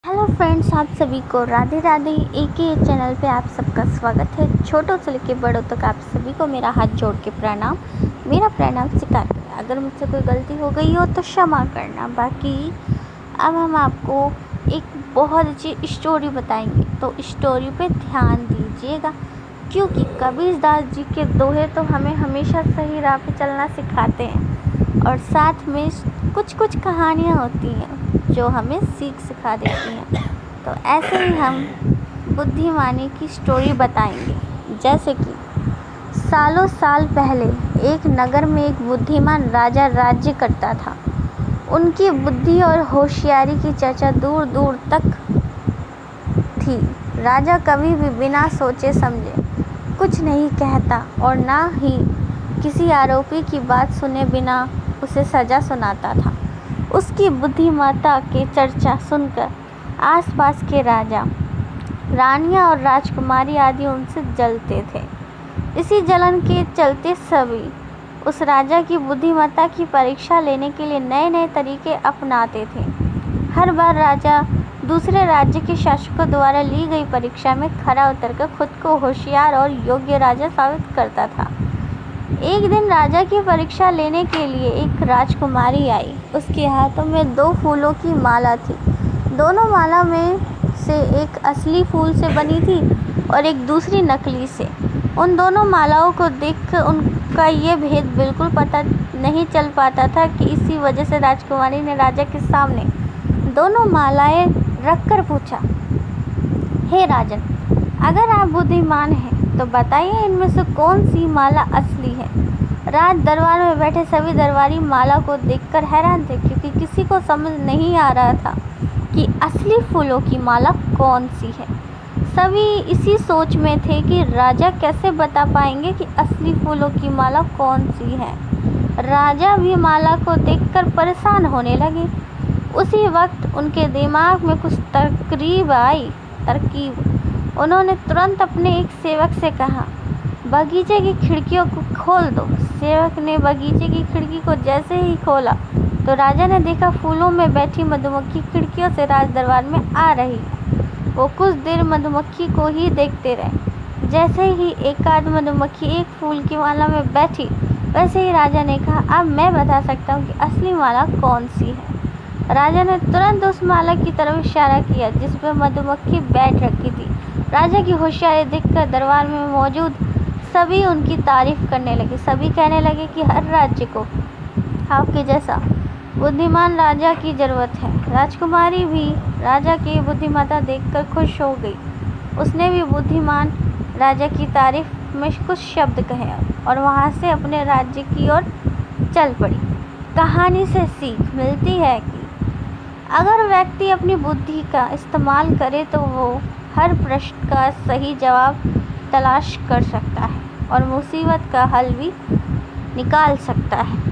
Hello friends, आप सभी को राधे राधे। एक ही चैनल पे आप सबका स्वागत है। छोटों से लेकर बड़ों तक आप सभी को मेरा हाथ जोड़ के प्रणाम। मेरा प्रणाम स्वीकार करें। अगर मुझसे कोई गलती हो गई हो तो क्षमा करना। बाकी अब हम आपको एक बहुत अच्छी स्टोरी बताएंगे, तो स्टोरी पे ध्यान दीजिएगा, क्योंकि कबीरदास जी के दोहे तो हमें हमेशा सही राह पे चलना सिखाते हैं, और साथ में कुछ कुछ कहानियाँ होती हैं जो हमें सीख सिखा देती हैं। तो ऐसे ही हम बुद्धिमानी की स्टोरी बताएंगे। जैसे कि सालों साल पहले एक नगर में एक बुद्धिमान राजा राज्य करता था। उनकी बुद्धि और होशियारी की चर्चा दूर दूर तक थी। राजा कभी भी बिना सोचे समझे कुछ नहीं कहता और ना ही किसी आरोपी की बात सुने बिना उसे सज़ा सुनाता था। उसकी बुद्धिमत्ता की चर्चा सुनकर आसपास के राजा, रानियां और राजकुमारी आदि उनसे जलते थे। इसी जलन के चलते सभी उस राजा की बुद्धिमत्ता की परीक्षा लेने के लिए नए नए तरीके अपनाते थे। हर बार राजा दूसरे राज्य के शासकों द्वारा ली गई परीक्षा में खरा उतरकर खुद को होशियार और योग्य राजा साबित करता था। एक दिन राजा की परीक्षा लेने के लिए एक राजकुमारी आई। उसके हाथों में 2 फूलों की माला थी। दोनों माला में से एक असली फूल से बनी थी और एक दूसरी नकली से। उन दोनों मालाओं को देखकर उनका ये भेद बिल्कुल पता नहीं चल पाता था कि इसी वजह से राजकुमारी ने राजा के सामने दोनों मालाएं रखकर पूछा, हे राजन, अगर आप बुद्धिमान हैं तो बताइए इनमें से कौन सी माला असली है। राज दरबार में बैठे सभी दरबारी माला को देखकर हैरान थे, क्योंकि किसी को समझ नहीं आ रहा था कि असली फूलों की माला कौन सी है। सभी इसी सोच में थे कि राजा कैसे बता पाएंगे कि असली फूलों की माला कौन सी है। राजा भी माला को देखकर परेशान होने लगे। उसी वक्त उनके दिमाग में कुछ तरकीब। उन्होंने तुरंत अपने एक सेवक से कहा, बगीचे की खिड़कियों को खोल दो। सेवक ने बगीचे की खिड़की को जैसे ही खोला तो राजा ने देखा फूलों में बैठी मधुमक्खी खिड़कियों से राज दरबार में आ रही है। वो कुछ देर मधुमक्खी को ही देखते रहे। जैसे ही एकाध मधुमक्खी एक फूल की माला में बैठी, वैसे ही राजा ने कहा, अब मैं बता सकता हूँ कि असली माला कौन सी है। राजा ने तुरंत उस माला की तरफ इशारा किया जिस पर मधुमक्खी बैठ रखी थी। राजा की होशियारी देखकर दरबार में मौजूद सभी उनकी तारीफ करने लगे। सभी कहने लगे कि हर राज्य को आपके जैसा बुद्धिमान राजा की ज़रूरत है। राजकुमारी भी राजा की बुद्धिमत्ता देखकर खुश हो गई। उसने भी बुद्धिमान राजा की तारीफ में कुछ शब्द कहे और वहाँ से अपने राज्य की ओर चल पड़ी। कहानी से सीख मिलती है कि अगर व्यक्ति अपनी बुद्धि का इस्तेमाल करे तो वो हर प्रश्न का सही जवाब तलाश कर सकता है और मुसीबत का हल भी निकाल सकता है।